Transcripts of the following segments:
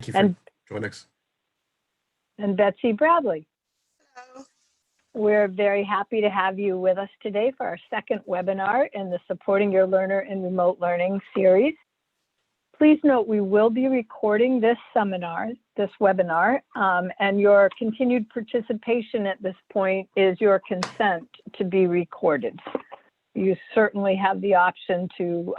Thank you for joining us. And Betsey Bradley. Hello. We're very happy to have you with us today for our second webinar in the Supporting Your Learner in Remote Learning series. Please note we will be recording this webinar, and your continued participation at this point is your consent to be recorded. You certainly have the option to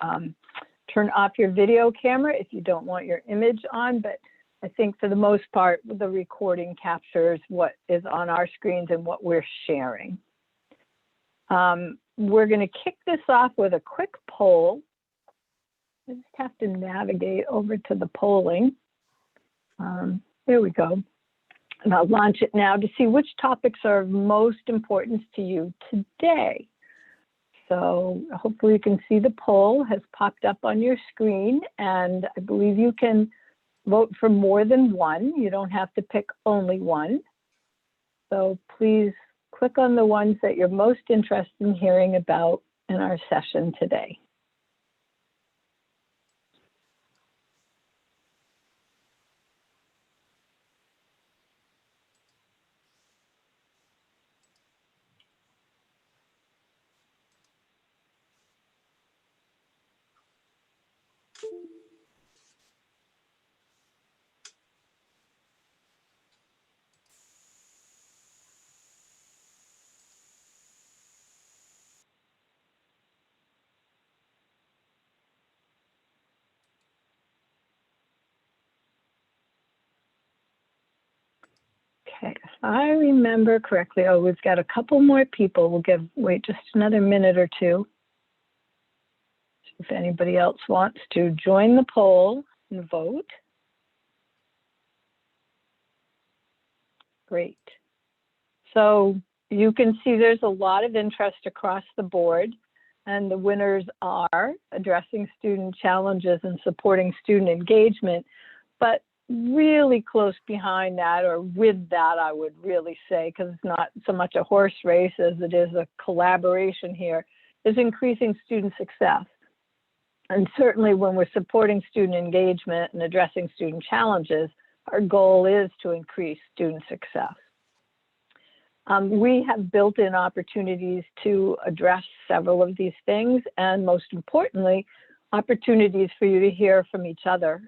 turn off your video camera if you don't want your image on, but I think for the most part, the recording captures what is on our screens and what we're sharing. We're going to kick this off with a quick poll. I just have to navigate over to the polling. There we go. And I'll launch it now to see which topics are of most importance to you today. So hopefully you can see the poll has popped up on your screen, and I believe you can vote for more than one. You don't have to pick only one. So please click on the ones that you're most interested in hearing about in our session today. Okay, if I remember correctly, oh, we've got a couple more people. We'll wait just another minute or two. If anybody else wants to join the poll and vote. Great. So you can see there's a lot of interest across the board, and the winners are addressing student challenges and supporting student engagement, but really close behind that, or with that, I would really say, because it's not so much a horse race as it is a collaboration here, is increasing student success. And certainly when we're supporting student engagement and addressing student challenges, our goal is to increase student success. We have built-in opportunities to address several of these things, and most importantly, opportunities for you to hear from each other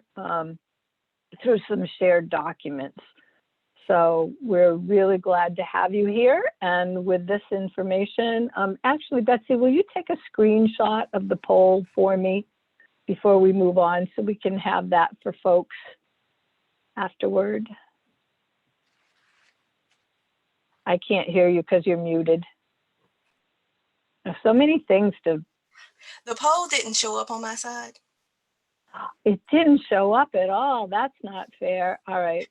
through some shared documents. So we're really glad to have you here. And with this information, actually, Betsey, will you take a screenshot of the poll for me before we move on so we can have that for folks afterward? I can't hear you because you're muted. There's so many things to... The poll didn't show up on my side. It didn't show up at all. That's not fair. All right.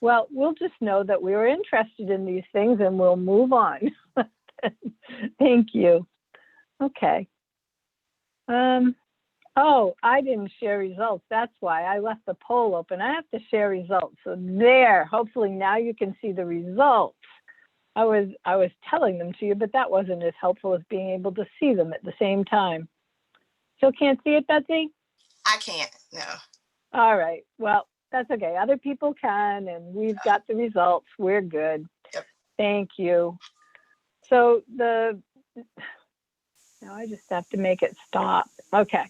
Well, we'll just know that we were interested in these things and we'll move on. Thank you. Okay. Oh, I didn't share results. That's why I left the poll open. I have to share results. So there, hopefully now you can see the results. I was telling them to you, but that wasn't as helpful as being able to see them at the same time. Still can't see it, Betsey? I can't, no. All right, well, that's okay. Other people can, and we've got the results. We're good. Yep. Thank you. So now I just have to make it stop. Okay.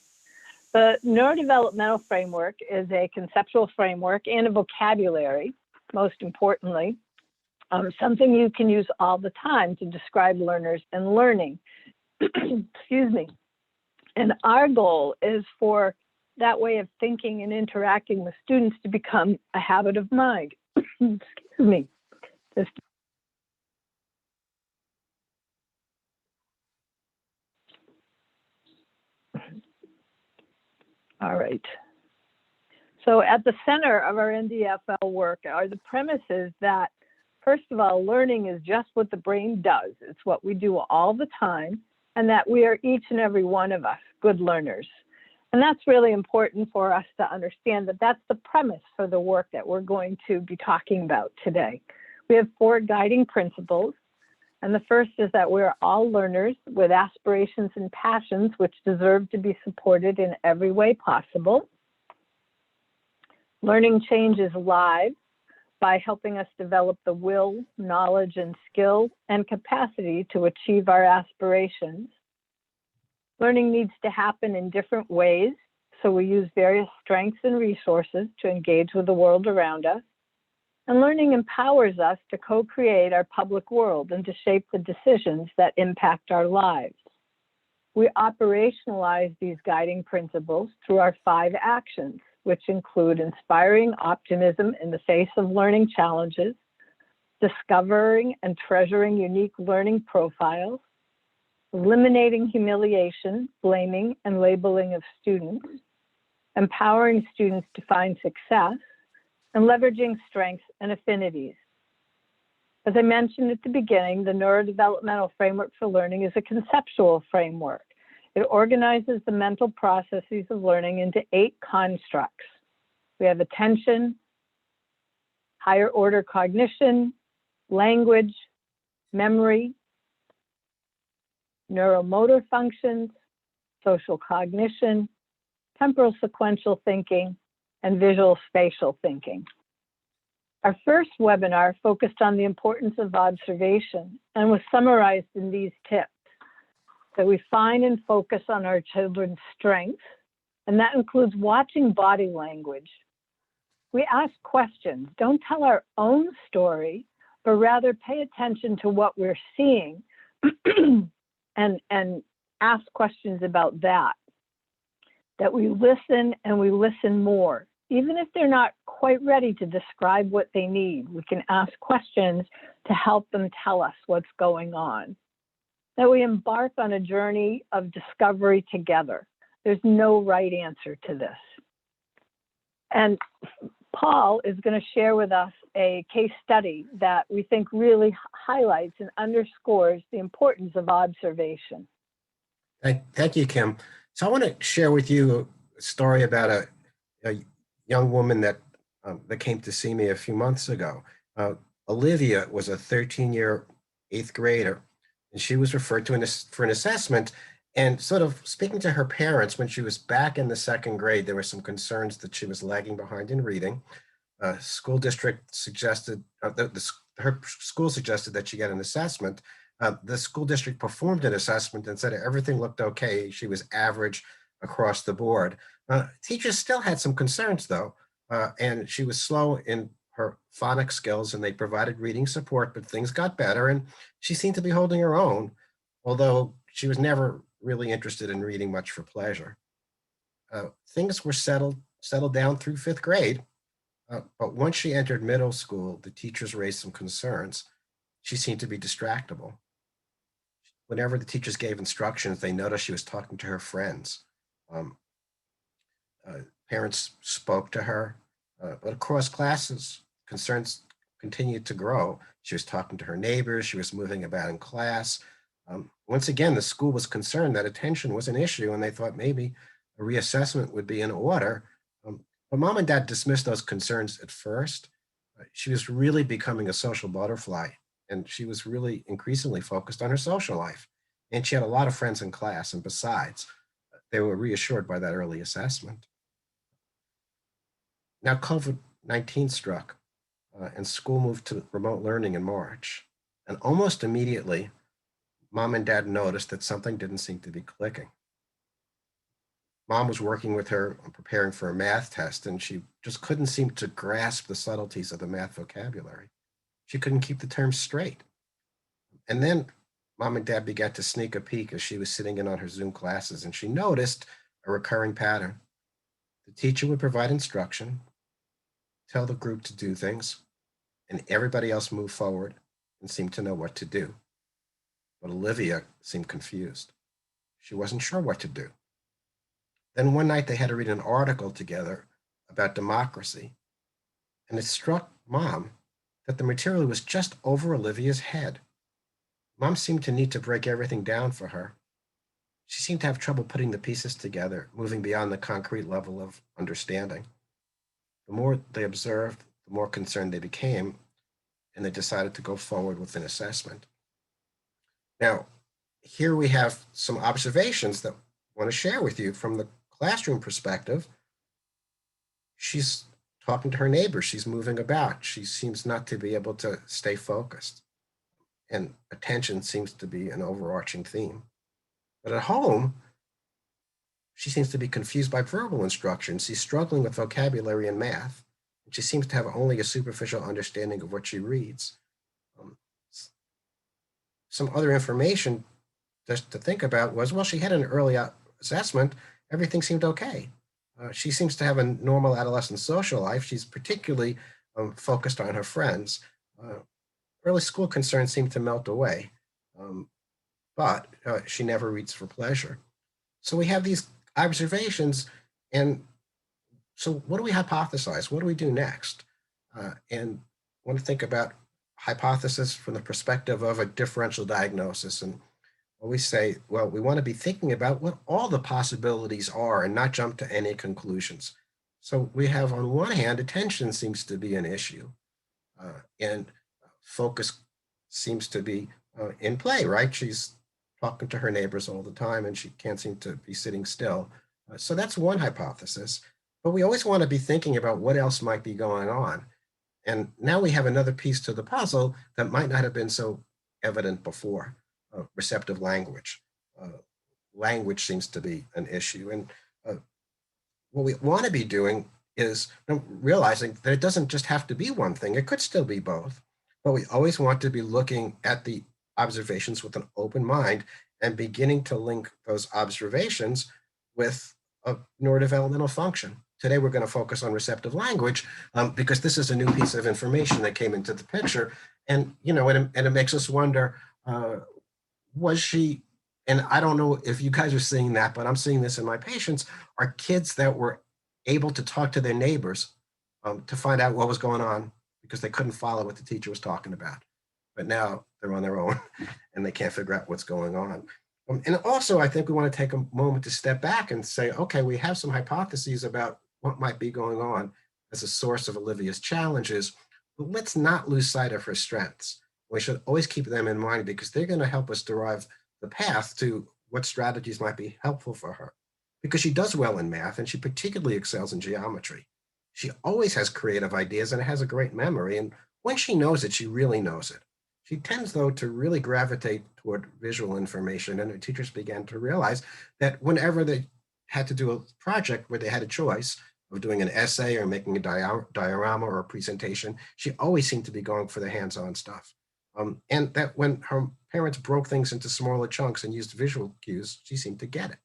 The NeuroDevelopmental Framework is a conceptual framework and a vocabulary, most importantly, something you can use all the time to describe learners and learning. Excuse me. And our goal is for that way of thinking and interacting with students to become a habit of mind. Excuse me. All right. So at the center of our NDFL work are the premises that, first of all, learning is just what the brain does. It's what we do all the time, and that we are each and every one of us good learners. And that's really important for us to understand that that's the premise for the work that we're going to be talking about today. We have 4 guiding principles. And the first is that we're all learners with aspirations and passions which deserve to be supported in every way possible. Learning changes lives by helping us develop the will, knowledge, and skill and capacity to achieve our aspirations. Learning needs to happen in different ways, so we use various strengths and resources to engage with the world around us. And learning empowers us to co-create our public world and to shape the decisions that impact our lives. We operationalize these guiding principles through our 5 actions, which include inspiring optimism in the face of learning challenges, discovering and treasuring unique learning profiles, eliminating humiliation, blaming, and labeling of students, empowering students to find success, and leveraging strengths and affinities. As I mentioned at the beginning, the NeuroDevelopmental Framework for Learning is a conceptual framework. It organizes the mental processes of learning into 8 constructs. We have attention, higher order cognition, language, memory, neuromotor functions, social cognition, temporal sequential thinking, and visual spatial thinking. Our first webinar focused on the importance of observation and was summarized in these tips. So we find and focus on our children's strengths, and that includes watching body language. We ask questions. Don't tell our own story, but rather pay attention to what we're seeing and ask questions about that. That we listen and we listen more. Even if they're not quite ready to describe what they need, we can ask questions to help them tell us what's going on. That we embark on a journey of discovery together. There's no right answer to this. And Paul is going to share with us a case study that we think really highlights and underscores the importance of observation. Thank you, Kim. So I want to share with you a story about a young woman that came to see me a few months ago. Olivia was a 13-year 8th grader, and she was referred to for an assessment. And sort of speaking to her parents, when she was back in the 2nd grade, there were some concerns that she was lagging behind in reading. School district suggested, her school suggested that she get an assessment. The school district performed an assessment and said everything looked okay. She was average across the board. Teachers still had some concerns though, and she was slow in her phonics skills, and they provided reading support, but things got better and she seemed to be holding her own, although she was never really interested in reading much for pleasure. Things were settled down through 5th grade, but once she entered middle school, the teachers raised some concerns. She seemed to be distractible. Whenever the teachers gave instructions, they noticed she was talking to her friends. Parents spoke to her, but across classes, concerns continued to grow. She was talking to her neighbors, she was moving about in class. Once again, the school was concerned that attention was an issue, and they thought maybe a reassessment would be in order. But Mom and Dad dismissed those concerns at first. She was really becoming a social butterfly, and she was really increasingly focused on her social life. And she had a lot of friends in class, and besides, they were reassured by that early assessment. Now COVID-19 struck, and school moved to remote learning in March. And almost immediately, Mom and Dad noticed that something didn't seem to be clicking. Mom was working with her on preparing for a math test, and she just couldn't seem to grasp the subtleties of the math vocabulary. She couldn't keep the terms straight. And then Mom and Dad began to sneak a peek as she was sitting in on her Zoom classes, and she noticed a recurring pattern. The teacher would provide instruction, tell the group to do things, and everybody else moved forward and seemed to know what to do. But Olivia seemed confused. She wasn't sure what to do. Then one night they had to read an article together about democracy, and it struck Mom that the material was just over Olivia's head. Mom seemed to need to break everything down for her. She seemed to have trouble putting the pieces together, moving beyond the concrete level of understanding. The more they observed, the more concerned they became, and they decided to go forward with an assessment. Now, here we have some observations that I want to share with you from the classroom perspective. She's talking to her neighbors, she's moving about. She seems not to be able to stay focused. And attention seems to be an overarching theme. But at home, she seems to be confused by verbal instruction. She's struggling with vocabulary and math. And she seems to have only a superficial understanding of what she reads. Some other information just to think about was, well, she had an early assessment. Everything seemed okay. She seems to have a normal adolescent social life. She's particularly focused on her friends. Early school concerns seem to melt away, but she never reads for pleasure. So we have these observations, and so what do we hypothesize? What do we do next? And I want to think about hypothesis from the perspective of a differential diagnosis. And we say, well, we want to be thinking about what all the possibilities are and not jump to any conclusions. So we have, on one hand, attention seems to be an issue, and focus seems to be in play, right? She's talking to her neighbors all the time and she can't seem to be sitting still. So that's one hypothesis. But we always want to be thinking about what else might be going on. And now we have another piece to the puzzle that might not have been so evident before. Receptive language. Language seems to be an issue. And what we want to be doing is realizing that it doesn't just have to be one thing. It could still be both. But we always want to be looking at the observations with an open mind and beginning to link those observations with a neurodevelopmental function. Today, we're going to focus on receptive language because this is a new piece of information that came into the picture. And, and it makes us wonder, was she, and I don't know if you guys are seeing that, but I'm seeing this in my patients, are kids that were able to talk to their neighbors to find out what was going on because they couldn't follow what the teacher was talking about. But now they're on their own and they can't figure out what's going on. And also, I think we want to take a moment to step back and say, okay, we have some hypotheses about what might be going on as a source of Olivia's challenges, but let's not lose sight of her strengths. We should always keep them in mind because they're going to help us derive the path to what strategies might be helpful for her. Because she does well in math and she particularly excels in geometry. She always has creative ideas and has a great memory. And when she knows it, she really knows it. She tends, though, to really gravitate toward visual information. And her teachers began to realize that whenever they had to do a project where they had a choice of doing an essay or making a diorama or a presentation, she always seemed to be going for the hands-on stuff. And that when her parents broke things into smaller chunks and used visual cues, she seemed to get it.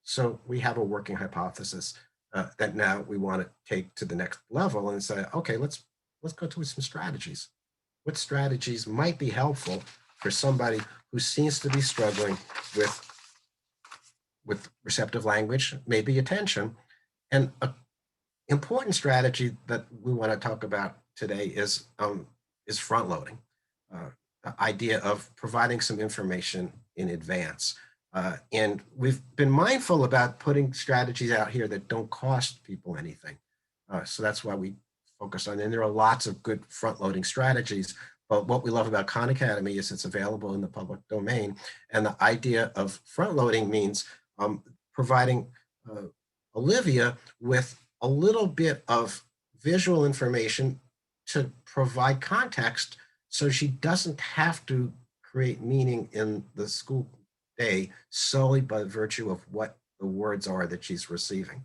So we have a working hypothesis that now we want to take to the next level and say, okay, let's go to some strategies. What strategies might be helpful for somebody who seems to be struggling with receptive language, maybe attention. And an important strategy that we want to talk about today is front loading. The idea of providing some information in advance. And we've been mindful about putting strategies out here that don't cost people anything. So that's why we focus on, and there are lots of good front-loading strategies, but what we love about Khan Academy is it's available in the public domain. And the idea of front-loading means providing Olivia with a little bit of visual information to provide context so she doesn't have to create meaning in the school day solely by virtue of what the words are that she's receiving.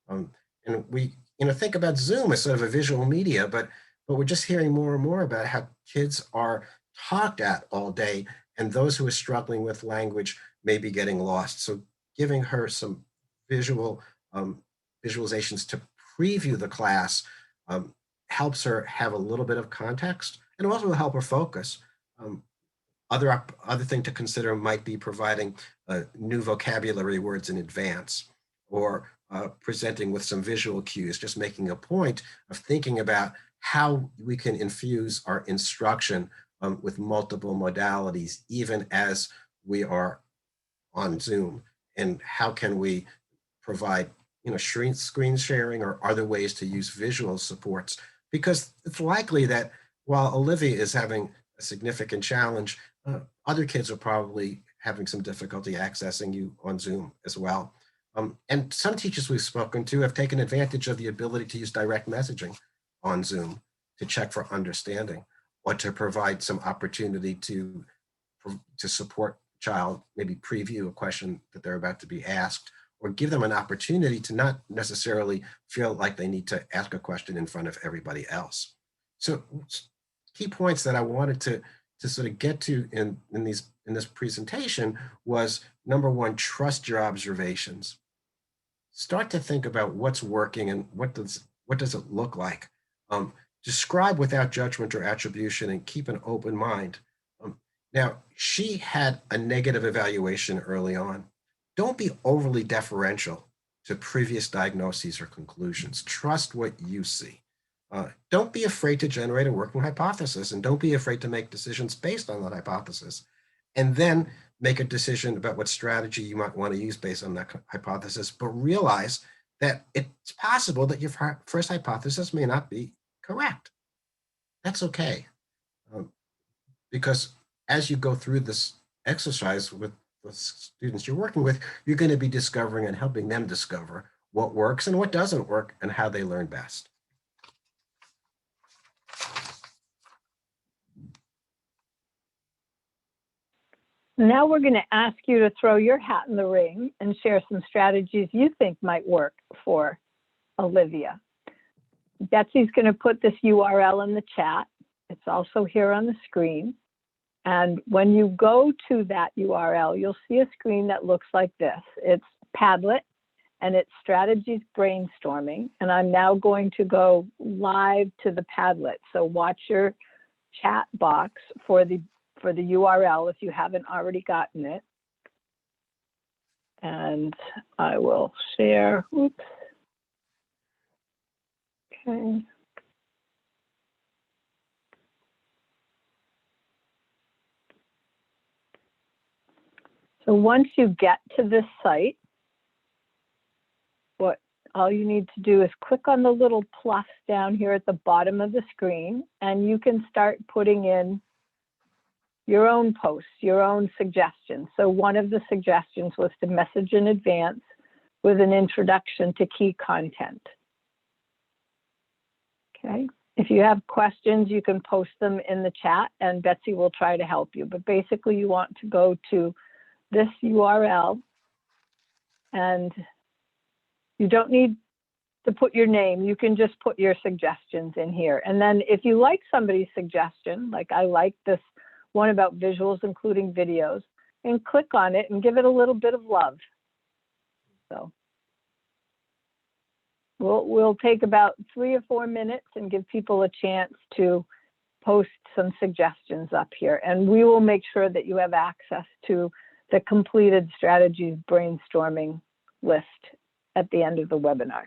And we think about Zoom as sort of a visual media, but we're just hearing more and more about how kids are talked at all day, and those who are struggling with language may be getting lost. So giving her some visual visualizations to preview the class helps her have a little bit of context, and also will help her focus. Other thing to consider might be providing new vocabulary words in advance, or presenting with some visual cues, just making a point of thinking about how we can infuse our instruction with multiple modalities, even as we are on Zoom, and how can we provide screen sharing or other ways to use visual supports, because it's likely that while Olivia is having a significant challenge, other kids are probably having some difficulty accessing you on Zoom as well. And some teachers we've spoken to have taken advantage of the ability to use direct messaging on Zoom to check for understanding or to provide some opportunity to support child, maybe preview a question that they're about to be asked, or give them an opportunity to not necessarily feel like they need to ask a question in front of everybody else. So key points that I wanted to sort of get to in this presentation was, number one, trust your observations. Start to think about what's working and what does it look like. Describe without judgment or attribution and keep an open mind. Now, she had a negative evaluation early on. Don't be overly deferential to previous diagnoses or conclusions. Trust what you see. Don't be afraid to generate a working hypothesis, and don't be afraid to make decisions based on that hypothesis. And then make a decision about what strategy you might want to use based on that hypothesis, but realize that it's possible that your first hypothesis may not be correct. That's okay. Because as you go through this exercise with the students you're working with, you're going to be discovering and helping them discover what works and what doesn't work and how they learn best. Now we're going to ask you to throw your hat in the ring and share some strategies you think might work for Olivia. Betsey's going to put this URL in the chat. It's also here on the screen. And when you go to that URL, you'll see a screen that looks like this. It's Padlet, and it's strategies brainstorming. And I'm now going to go live to the Padlet. So watch your chat box for the URL if you haven't already gotten it. And I will share. Oops. Okay. So once you get to this site, all you need to do is click on the little plus down here at the bottom of the screen, and you can start putting in your own posts, your own suggestions. So one of the suggestions was to message in advance with an introduction to key content. Okay. If you have questions, you can post them in the chat and Betsey will try to help you. But basically you want to go to this URL, and you don't need to put your name. You can just put your suggestions in here. And then if you like somebody's suggestion, like I like this one about visuals, including videos, and click on it and give it a little bit of love. So we'll take about 3 or 4 minutes and give people a chance to post some suggestions up here. And we will make sure that you have access to the completed strategies brainstorming list at the end of the webinar.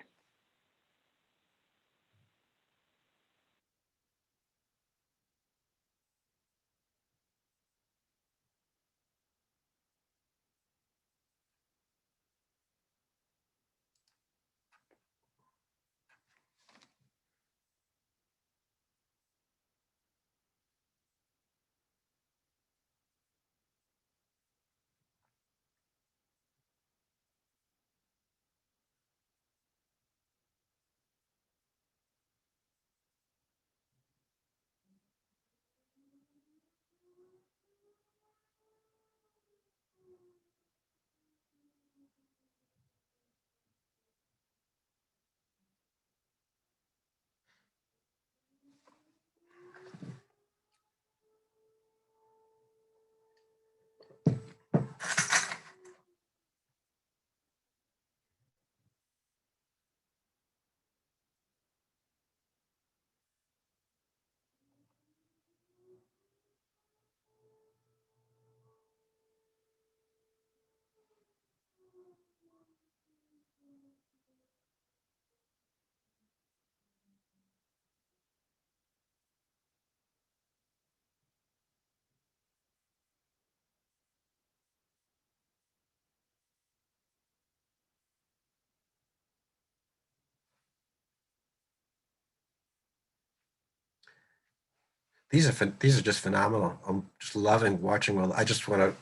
These are just phenomenal. I'm just loving watching. I just want to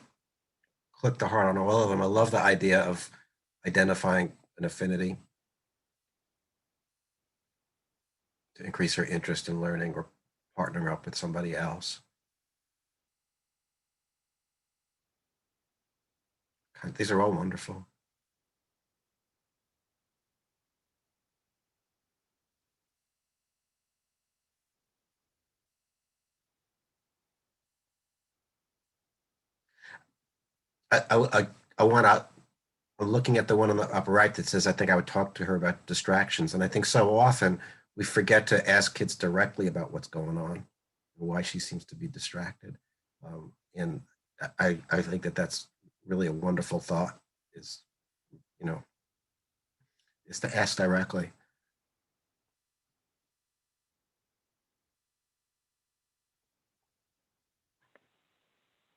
click the heart on all of them. I love the idea of identifying an affinity to increase her interest in learning or partnering up with somebody else. These are all wonderful. I'm looking at the one on the upper right that says, I think I would talk to her about distractions. And I think so often we forget to ask kids directly about what's going on and why she seems to be distracted. And I think that that's really a wonderful thought is, is to ask directly.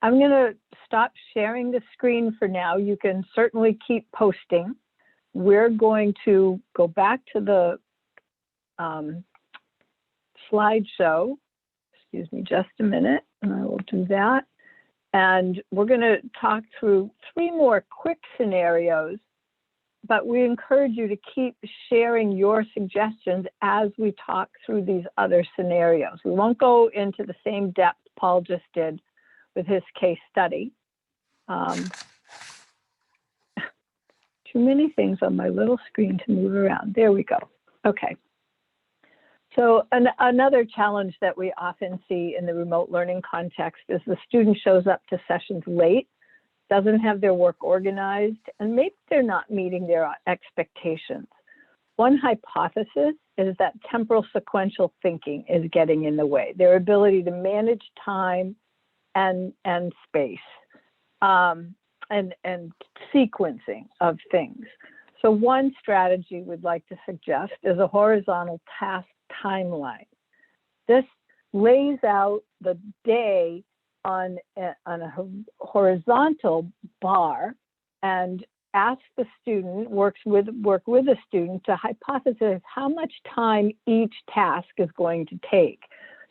I'm going to stop sharing the screen for now. You can certainly keep posting. We're going to go back to the slideshow. Excuse me just a minute, and I will do that. And we're going to talk through 3 more quick scenarios, but we encourage you to keep sharing your suggestions as we talk through these other scenarios. We won't go into the same depth Paul just did with his case study. Too many things on my little screen to move around. There we go. Okay. So another challenge that we often see in the remote learning context is the student shows up to sessions late, doesn't have their work organized, and maybe they're not meeting their expectations. One hypothesis is that temporal sequential thinking is getting in the way, their ability to manage time and space and sequencing of things. So one strategy we'd like to suggest is a horizontal task timeline. This lays out the day on a horizontal bar and asks the student, work with the student to hypothesize how much time each task is going to take.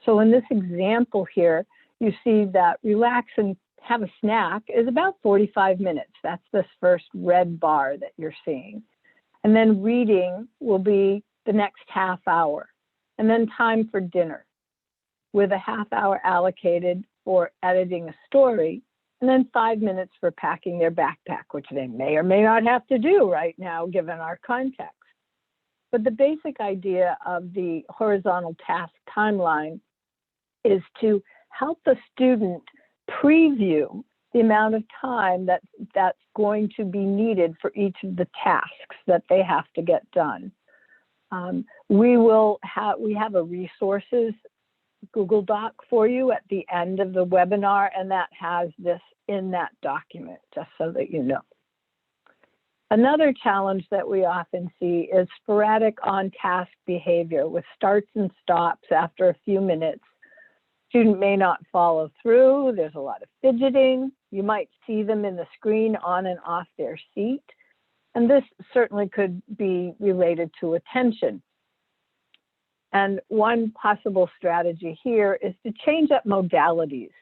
So in this example here, you see that relax and have a snack is about 45 minutes. That's this first red bar that you're seeing. And then reading will be the next half hour. And then time for dinner with a half hour allocated for editing a story. And then 5 minutes for packing their backpack, which they may or may not have to do right now, given our context. But the basic idea of the horizontal task timeline is to help the student preview the amount of time that's going to be needed for each of the tasks that they have to get done. We have a resources Google Doc for you at the end of the webinar, and that has this in that document, just so that you know. Another challenge that we often see is sporadic on-task behavior with starts and stops after a few minutes. Student may not follow through. There's a lot of fidgeting. You might see them in the screen on and off their seat. And this certainly could be related to attention. And one possible strategy here is to change up modalities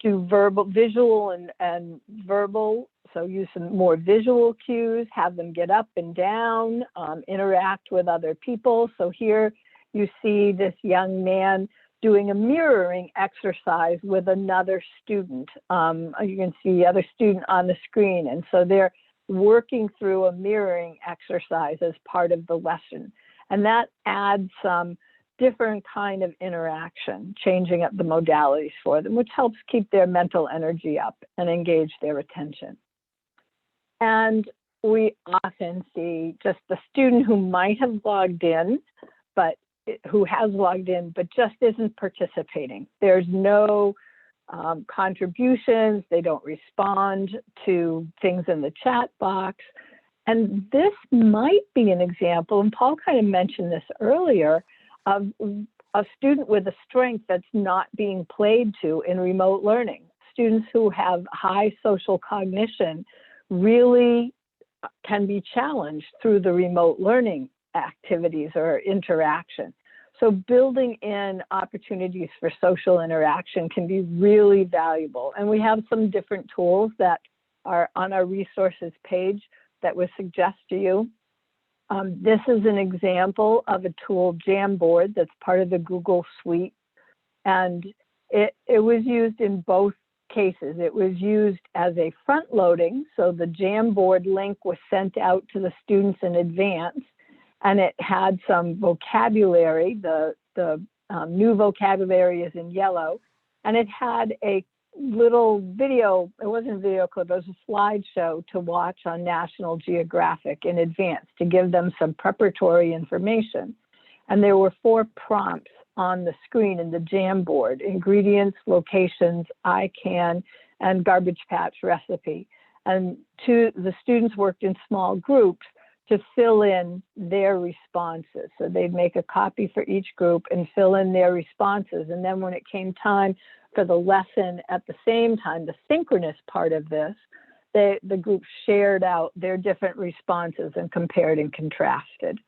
to visual and verbal. So use some more visual cues, have them get up and down, interact with other people. So here you see this young man doing a mirroring exercise with another student. You can see the other student on the screen. And so they're working through a mirroring exercise as part of the lesson. And that adds some different kind of interaction, changing up the modalities for them, which helps keep their mental energy up and engage their attention. And we often see just the student who might have logged in, who has logged in, but just isn't participating. There's no contributions. They don't respond to things in the chat box. And this might be an example, and Paul kind of mentioned this earlier, of a student with a strength that's not being played to in remote learning. Students who have high social cognition really can be challenged through the remote learning activities or interaction. So building in opportunities for social interaction can be really valuable. And we have some different tools that are on our resources page that was suggested to you. This is an example of a tool, Jamboard, that's part of the Google Suite. And it was used in both cases. It was used as a front loading, so the Jamboard link was sent out to the students in advance, and it had some vocabulary. The new vocabulary is in yellow, and it had a little video, it wasn't a video clip, it was a slideshow to watch on National Geographic in advance to give them some preparatory information. And there were 4 prompts on the screen in the Jamboard: ingredients, locations, I can, and garbage patch recipe. And the students worked in small groups to fill in their responses. So they'd make a copy for each group and fill in their responses. And then when it came time for the lesson at the same time, the synchronous part of this, the group shared out their different responses and compared and contrasted.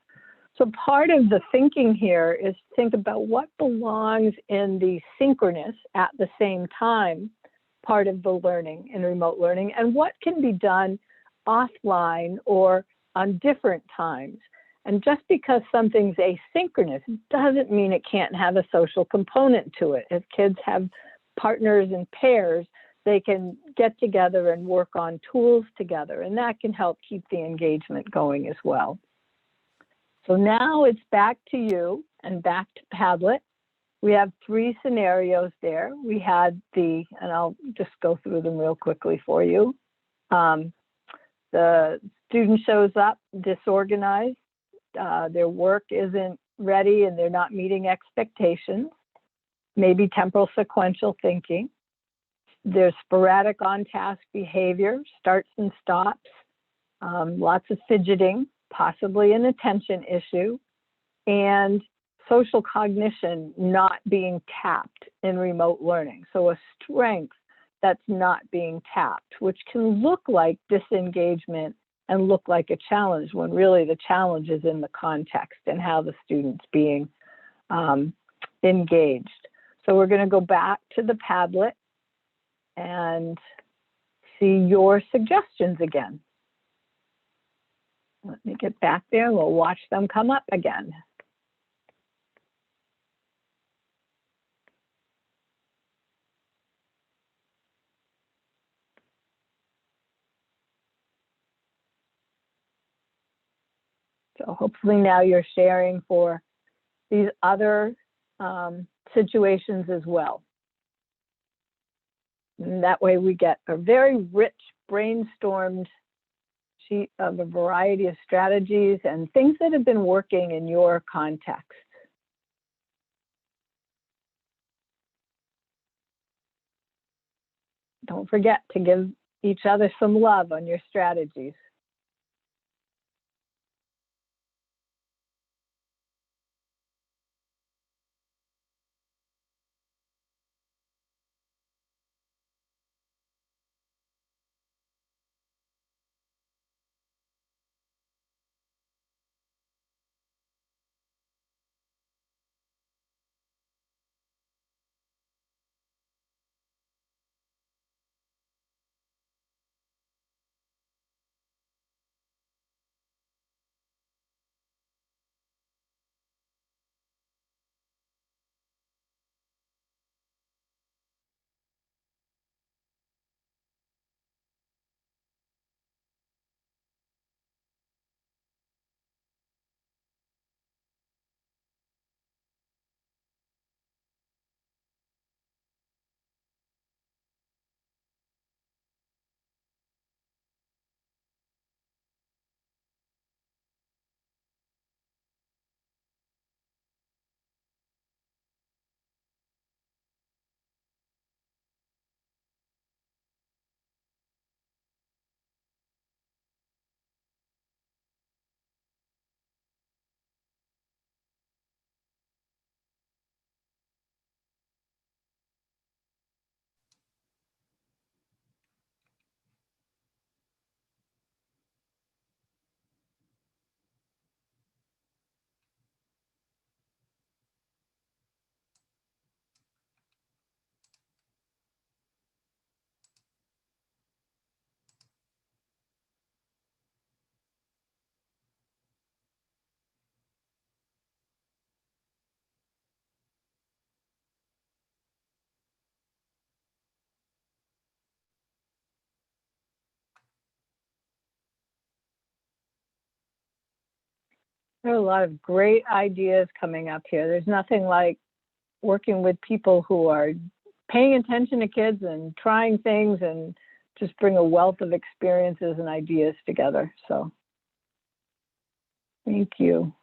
So part of the thinking here is to think about what belongs in the synchronous at the same time part of the learning in remote learning, and what can be done offline or on different times. And just because something's asynchronous doesn't mean it can't have a social component to it. If kids have partners and pairs, they can get together and work on tools together, and that can help keep the engagement going as well. So now it's back to you and back to Padlet. We have 3 scenarios there. We had and I'll just go through them real quickly for you. The student shows up disorganized, their work isn't ready and they're not meeting expectations, maybe temporal sequential thinking. There's sporadic on-task behavior, starts and stops, lots of fidgeting, possibly an attention issue, and social cognition not being tapped in remote learning. So a strength that's not being tapped, which can look like disengagement and look like a challenge when really the challenge is in the context and how the student's being engaged. So we're going to go back to the Padlet and see your suggestions again. Let me get back there and we'll watch them come up again. So hopefully now you're sharing for these other situations as well. And that way we get a very rich brainstormed sheet of a variety of strategies and things that have been working in your context. Don't forget to give each other some love on your strategies. There are a lot of great ideas coming up here. There's nothing like working with people who are paying attention to kids and trying things and just bring a wealth of experiences and ideas together. So thank you.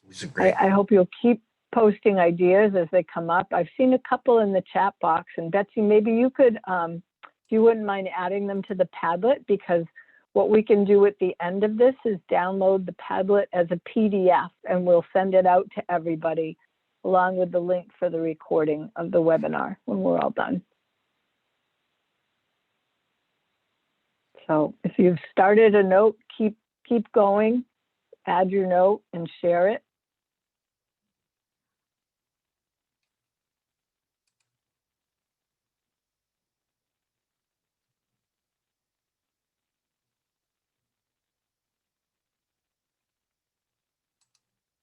These are great. I hope you'll keep posting ideas as they come up. I've seen a couple in the chat box, and Betsy, maybe you could, if you wouldn't mind adding them to the Padlet, because what we can do at the end of this is download the Padlet as a PDF, and we'll send it out to everybody along with the link for the recording of the webinar when we're all done. So if you've started a note, keep going, add your note and share it.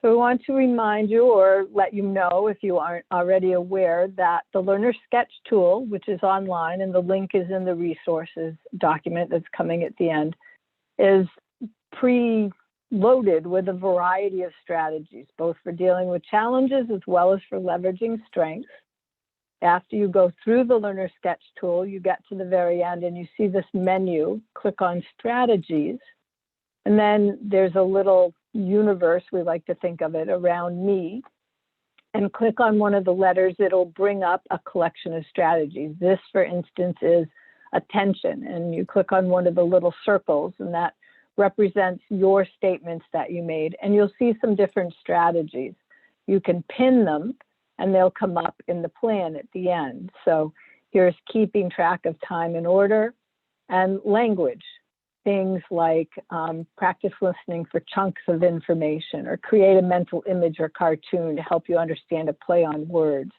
So we want to remind you or let you know, if you aren't already aware, that the Learner Sketch tool, which is online and the link is in the resources document that's coming at the end, is pre-loaded with a variety of strategies, both for dealing with challenges as well as for leveraging strengths. After you go through the Learner Sketch tool, you get to the very end and you see this menu, click on strategies, and then there's a little universe, we like to think of it, around me, and click on one of the letters. It'll bring up a collection of strategies. This, for instance, is attention, and you click on one of the little circles, and that represents your statements that you made, and you'll see some different strategies. You can pin them, and they'll come up in the plan at the end. So here's keeping track of time and order, and language. Things like practice listening for chunks of information, or create a mental image or cartoon to help you understand a play on words.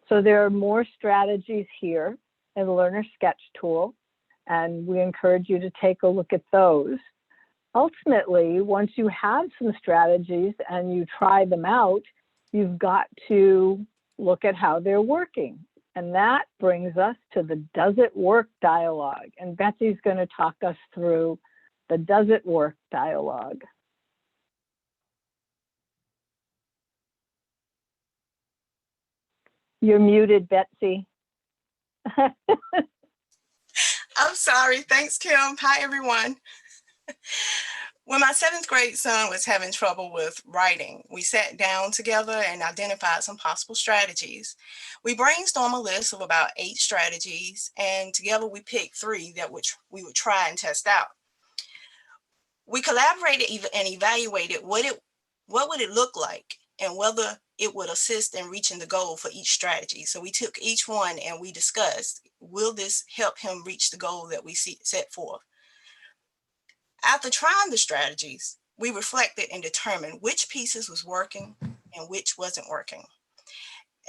So there are more strategies here in the Learner Sketch tool, and we encourage you to take a look at those. Ultimately, once you have some strategies and you try them out, you've got to look at how they're working. And that brings us to the Does It Work dialogue. And Betsy's going to talk us through the Does It Work dialogue. You're muted, Betsy. I'm sorry. Thanks, Kim. Hi, everyone. When my 7th grade son was having trouble with writing, we sat down together and identified some possible strategies. We brainstormed a list of about 8 strategies, and together we picked 3 that we would try and test out. We collaborated and evaluated what would it look like and whether it would assist in reaching the goal for each strategy. So we took each one and we discussed, will this help him reach the goal that we set forth? After trying the strategies, we reflected and determined which pieces was working and which wasn't working.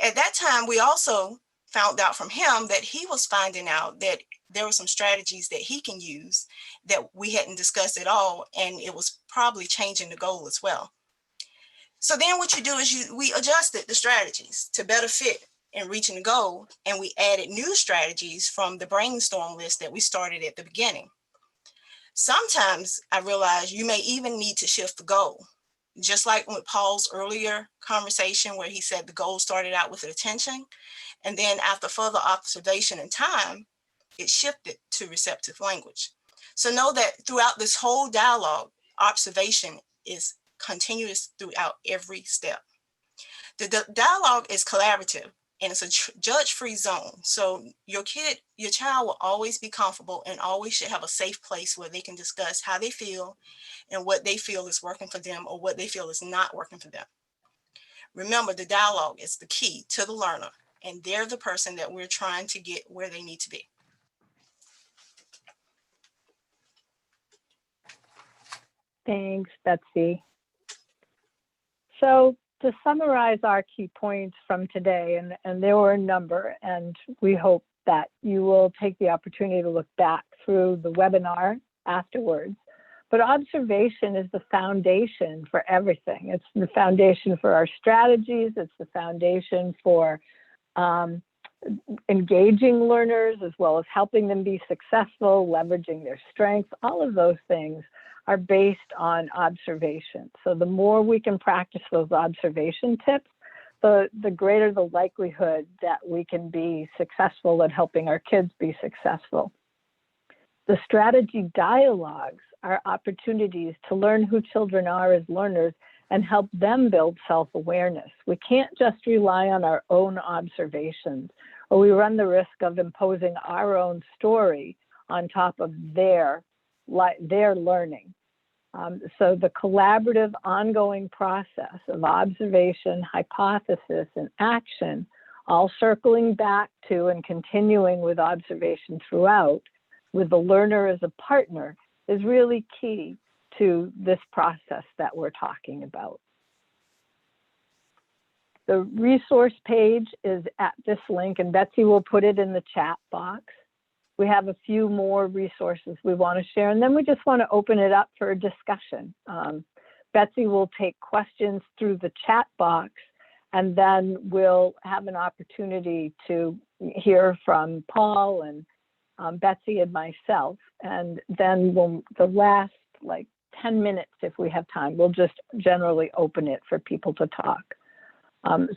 At that time, we also found out from him that he was finding out that there were some strategies that he can use that we hadn't discussed at all, and it was probably changing the goal as well. So then what you do is we adjusted the strategies to better fit in reaching the goal, and we added new strategies from the brainstorm list that we started at the beginning. Sometimes I realize you may even need to shift the goal. Just like with Paul's earlier conversation where he said the goal started out with attention, and then after further observation and time, it shifted to receptive language. So know that throughout this whole dialogue, observation is continuous throughout every step. The dialogue is collaborative, and it's a judge-free zone. So your child will always be comfortable and always should have a safe place where they can discuss how they feel and what they feel is working for them or what they feel is not working for them. Remember, the dialogue is the key to the learner, and they're the person that we're trying to get where they need to be. Thanks, Betsy. So to summarize our key points from today, and there were a number, and we hope that you will take the opportunity to look back through the webinar afterwards. But observation is the foundation for everything. It's the foundation for our strategies. It's the foundation for engaging learners as well as helping them be successful, leveraging their strengths. All of those things are based on observation. So the more we can practice those observation tips, the greater the likelihood that we can be successful at helping our kids be successful. The strategy dialogues are opportunities to learn who children are as learners and help them build self-awareness. We can't just rely on our own observations, or we run the risk of imposing our own story on top of their learning. So the collaborative ongoing process of observation, hypothesis, and action, all circling back to and continuing with observation throughout, with the learner as a partner, is really key to this process that we're talking about. The resource page is at this link, and Betsy will put it in the chat box. We have a few more resources we want to share, and then we just want to open it up for a discussion. Betsy will take questions through the chat box, and then we'll have an opportunity to hear from Paul and Betsy and myself. And then the last 10 minutes, if we have time, we'll just generally open it for people to talk.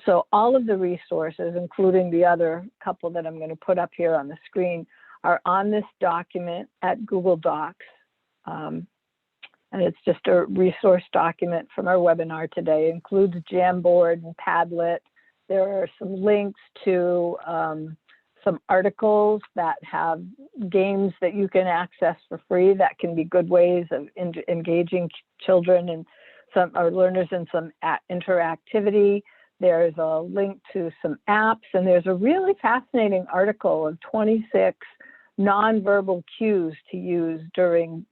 So all of the resources, including the other couple that I'm going to put up here on the screen, are on this document at Google Docs. And it's just a resource document from our webinar today. It includes Jamboard and Padlet. There are some links to some articles that have games that you can access for free that can be good ways of engaging children and our learners in some interactivity. There's a link to some apps, and there's a really fascinating article of 26 nonverbal cues to use during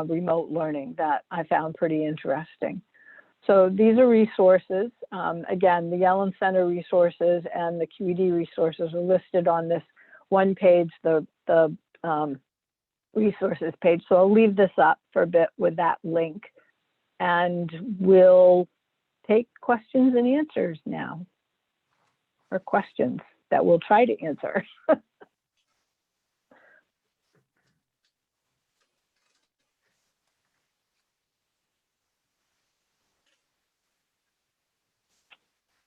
remote learning that I found pretty interesting. So these are resources. Again, the Yellin Center resources and the Q.E.D resources are listed on this one page, the resources page. So I'll leave this up for a bit with that link, and we'll take questions and answers now, or questions that we'll try to answer.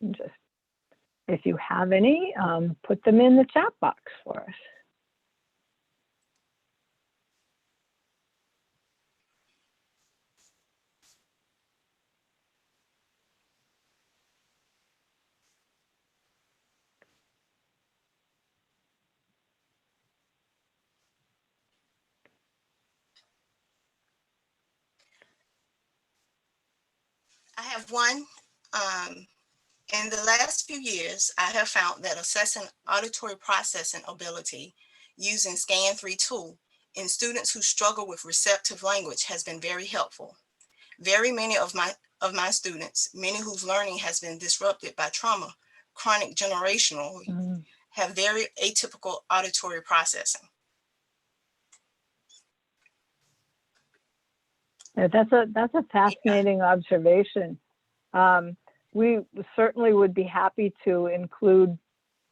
Just, if you have any, put them in the chat box for us. I have one. In the last few years, I have found that assessing auditory processing ability using Scan3 tool in students who struggle with receptive language has been very helpful. Very many of my students, many whose learning has been disrupted by trauma, chronic generational, have very atypical auditory processing. Yeah, that's a fascinating observation. We certainly would be happy to include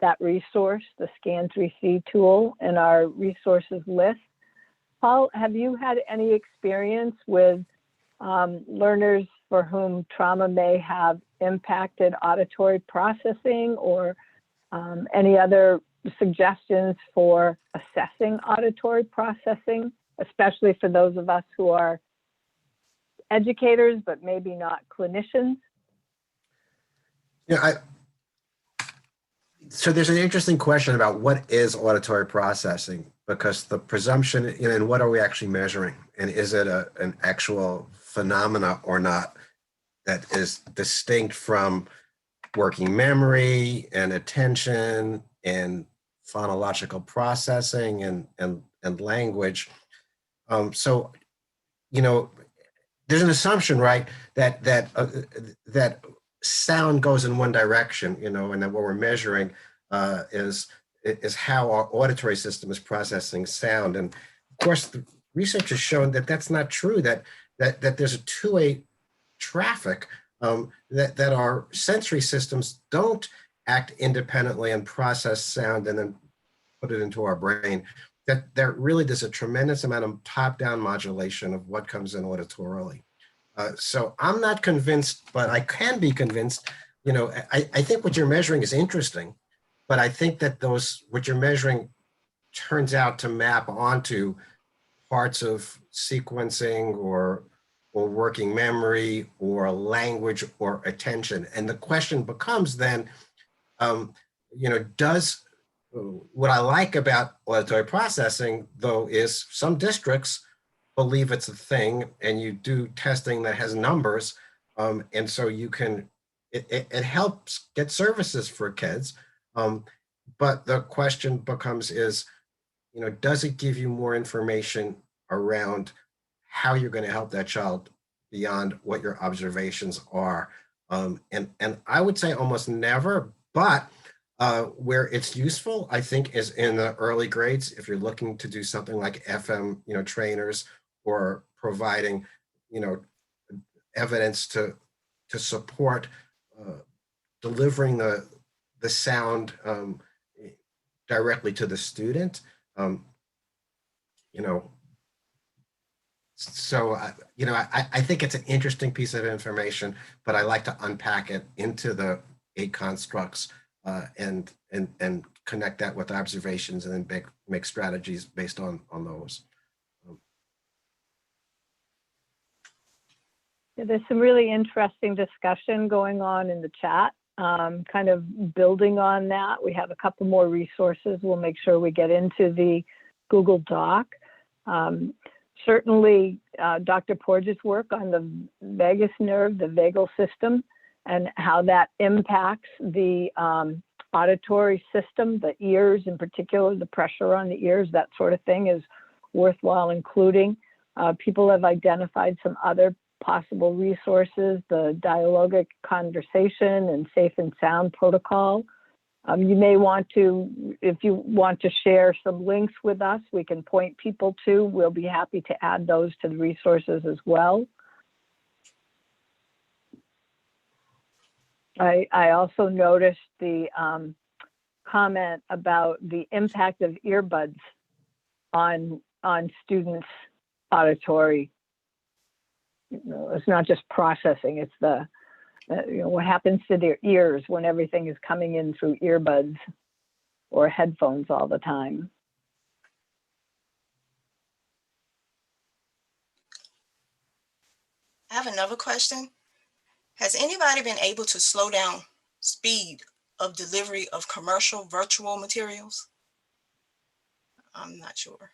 that resource, the Scan3C tool, in our resources list. Paul, have you had any experience with learners for whom trauma may have impacted auditory processing, or any other suggestions for assessing auditory processing, especially for those of us who are educators, but maybe not clinicians? Yeah, so there's an interesting question about what is auditory processing, because the presumption, and what are we actually measuring? And is it an actual phenomena or not that is distinct from working memory and attention and phonological processing and language? So, there's an assumption, right, that sound goes in one direction, and that what we're measuring is how our auditory system is processing sound. And of course, the research has shown that that's not true, that there's a two-way traffic, that our sensory systems don't act independently and process sound and then put it into our brain. that really there's a tremendous amount of top-down modulation of what comes in auditorily. So I'm not convinced, but I can be convinced. I think what you're measuring is interesting, but I think that what you're measuring turns out to map onto parts of sequencing or working memory or language or attention. And the question becomes then, what I like about auditory processing, though, is some districts believe it's a thing, and you do testing that has numbers, and so it helps get services for kids. But the question becomes does it give you more information around how you're going to help that child beyond what your observations are? And I would say almost never, but where it's useful, I think, is in the early grades. If you're looking to do something like FM, trainers, or providing, evidence to support delivering the sound directly to the student. So I think it's an interesting piece of information, but I like to unpack it into the 8 constructs and connect that with observations, and then make strategies based on those. There's some really interesting discussion going on in the chat, kind of building on that. We have a couple more resources. We'll make sure we get into the Google Doc. Certainly, Dr. Porges' work on the vagus nerve, the vagal system, and how that impacts the auditory system, the ears in particular, the pressure on the ears, that sort of thing is worthwhile including. People have identified some other possible resources, the dialogic conversation and safe and sound protocol. You may want to, if you want to share some links with us, we can point people to. We'll be happy to add those to the resources as well. I also noticed the comment about the impact of earbuds on students' auditory. It's not just processing, it's the what happens to their ears when everything is coming in through earbuds or headphones all the time. I have another question. Has anybody been able to slow down speed of delivery of commercial virtual materials? I'm not sure.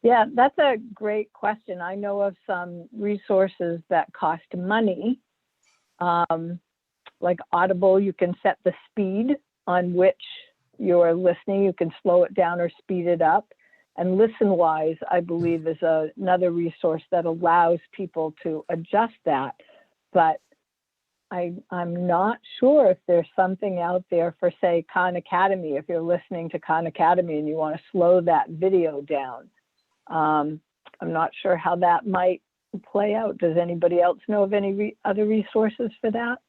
Yeah, that's a great question. I know of some resources that cost money. Like Audible, you can set the speed on which you're listening. You can slow it down or speed it up. And ListenWise, I believe, is another resource that allows people to adjust that. But I'm not sure if there's something out there for, say, Khan Academy. If you're listening to Khan Academy and you want to slow that video down, I'm not sure how that might play out. Does anybody else know of any other resources for that?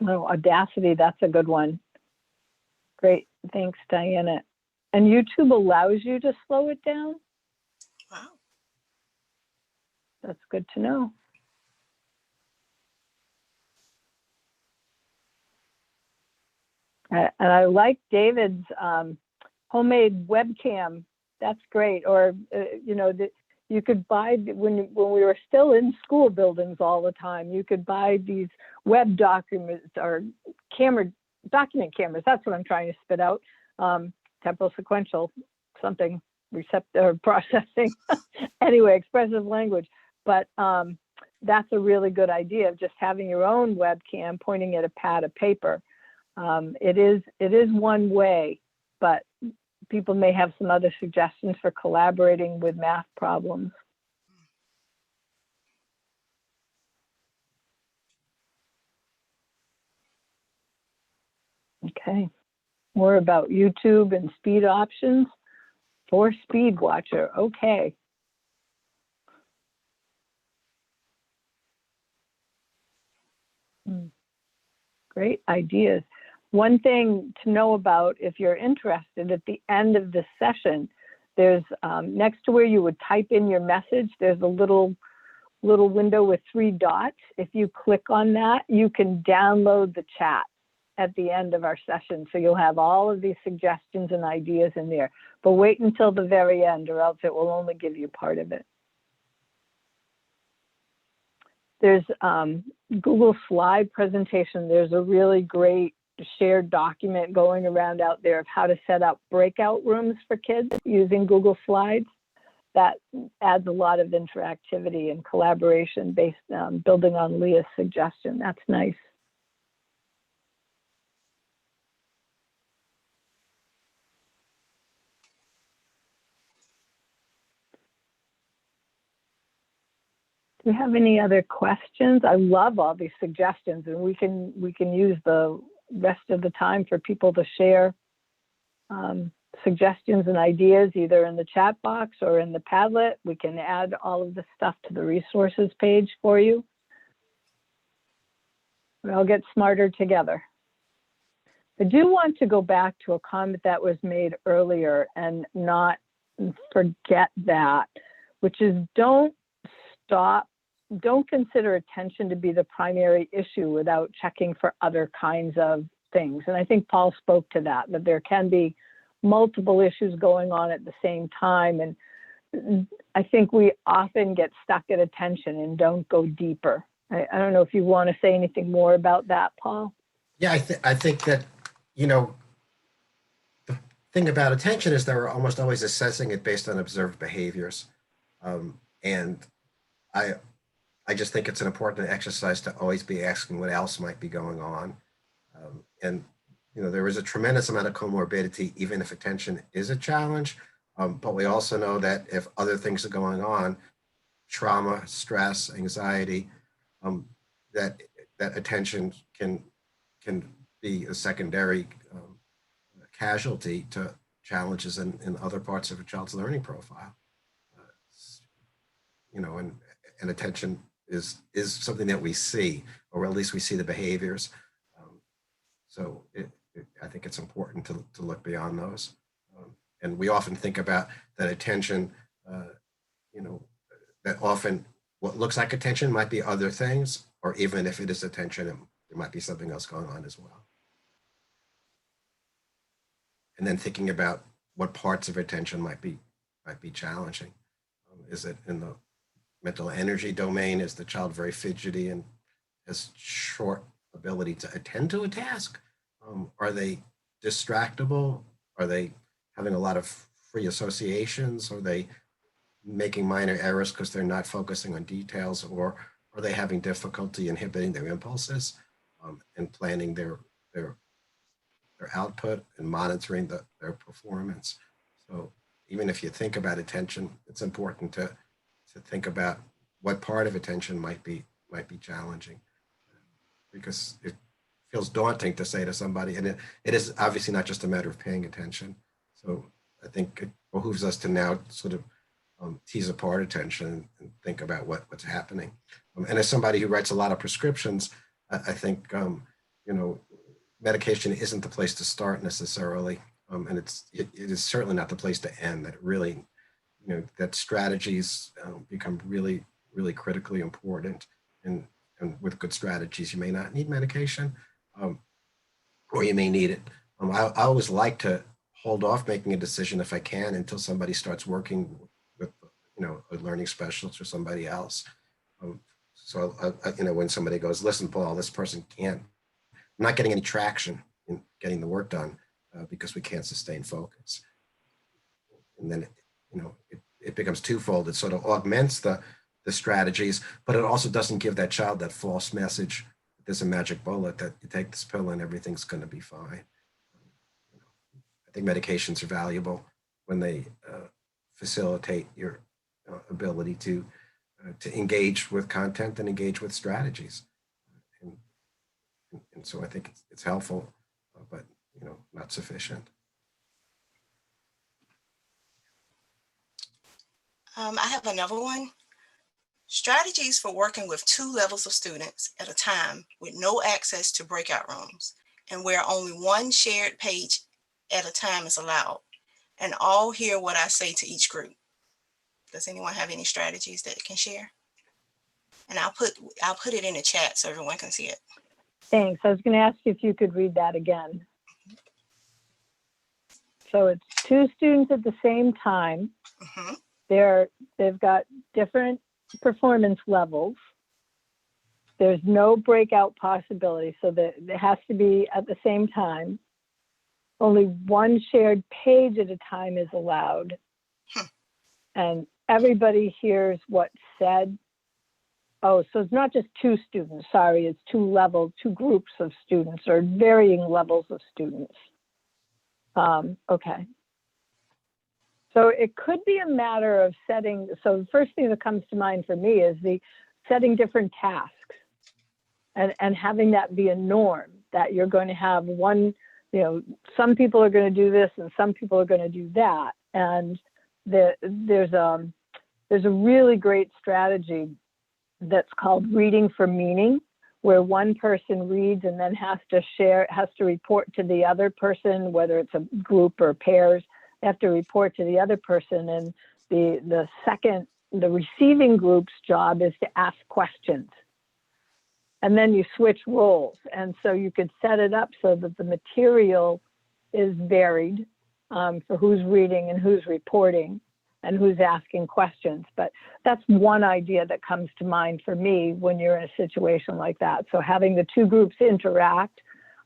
Oh, Audacity, that's a good one. Great, thanks, Diana. And YouTube allows you to slow it down? Wow. That's good to know. And I like David's homemade webcam. That's great. Or, you could buy, when we were still in school buildings all the time, you could buy these web documents or document cameras. That's what I'm trying to spit out. Temporal sequential, something, receptor processing. Anyway, expressive language. But that's a really good idea of just having your own webcam pointing at a pad of paper. It is one way, but people may have some other suggestions for collaborating with math problems. Okay, more about YouTube and speed options for Speed Watcher. Okay. Great ideas. One thing to know about, if you're interested, at the end of this session, there's next to where you would type in your message, there's a little window with 3 dots. If you click on that, you can download the chat at the end of our session. So you'll have all of these suggestions and ideas in there. But wait until the very end, or else it will only give you part of it. There's Google slide presentation. There's a really great shared document going around out there of how to set up breakout rooms for kids using Google Slides. That adds a lot of interactivity and collaboration based on building on Leah's suggestion. That's nice. Do we have any other questions? I love all these suggestions, and we can use the rest of the time for people to share suggestions and ideas either in the chat box or in the Padlet. We can add all of the stuff to the resources page for you. We all get smarter together. I do want to go back to a comment that was made earlier and not forget that, which is don't consider attention to be the primary issue without checking for other kinds of things. And I think Paul spoke to that there can be multiple issues going on at the same time. And I think we often get stuck at attention and don't go deeper. I don't know if you want to say anything more about that, Paul. Yeah, I think that, the thing about attention is that we're almost always assessing it based on observed behaviors. And I just think it's an important exercise to always be asking what else might be going on. And there is a tremendous amount of comorbidity, even if attention is a challenge. But we also know that if other things are going on, trauma, stress, anxiety, that attention can be a secondary casualty to challenges in other parts of a child's learning profile. And attention is something that we see, or at least we see the behaviors. So I think it's important to look beyond those. And we often think about that attention, that often what looks like attention might be other things, or even if it is attention, it might be something else going on as well. And then thinking about what parts of attention might be challenging. Is it in the mental energy domain? Is the child very fidgety and has short ability to attend to a task? Are they distractible? Are they having a lot of free associations? Are they making minor errors because they're not focusing on details? Or are they having difficulty inhibiting their impulses and planning their output and monitoring their performance? So even if you think about attention, it's important to think about what part of attention might be challenging, because it feels daunting to say to somebody, and it is obviously not just a matter of paying attention. So I think it behooves us to now sort of tease apart attention and think about what's happening. And as somebody who writes a lot of prescriptions, I think medication isn't the place to start necessarily, and it is certainly not the place to end. That really, that strategies become really, really critically important, and with good strategies, you may not need medication, or you may need it. I always like to hold off making a decision if I can until somebody starts working with, a learning specialist or somebody else. So when somebody goes, listen, Paul, this person I'm not getting any traction in getting the work done because we can't sustain focus. And then, it becomes twofold. It sort of augments the strategies, but it also doesn't give that child that false message. There's a magic bullet that you take this pill and everything's going to be fine. I think medications are valuable when they facilitate your ability to engage with content and engage with strategies. And so I think it's helpful, but not sufficient. I have another one. Strategies for working with 2 levels of students at a time with no access to breakout rooms and where only one shared page at a time is allowed, and all hear what I say to each group. Does anyone have any strategies that can share? And I'll put it in the chat so everyone can see it. Thanks. I was going to ask you if you could read that again. So it's 2 students at the same time. Mm-hmm. They've got different performance levels. There's no breakout possibility, so that it has to be at the same time. Only one shared page at a time is allowed. And everybody hears what's said. Oh, so it's not just 2 students, sorry, it's 2 levels, 2 groups of students or varying levels of students. Okay. So it could be a matter of setting, so the first thing that comes to mind for me is the setting different tasks and having that be a norm, that you're going to have one, you know, some people are going to do this and some people are going to do that. And there's a really great strategy that's called reading for meaning, where one person reads and then has to report to the other person, whether it's a group or pairs. They have to report to the other person, and the receiving group's job is to ask questions. And then you switch roles. And so you could set it up so that the material is varied for who's reading and who's reporting and who's asking questions. But that's one idea that comes to mind for me when you're in a situation like that. So having the 2 groups interact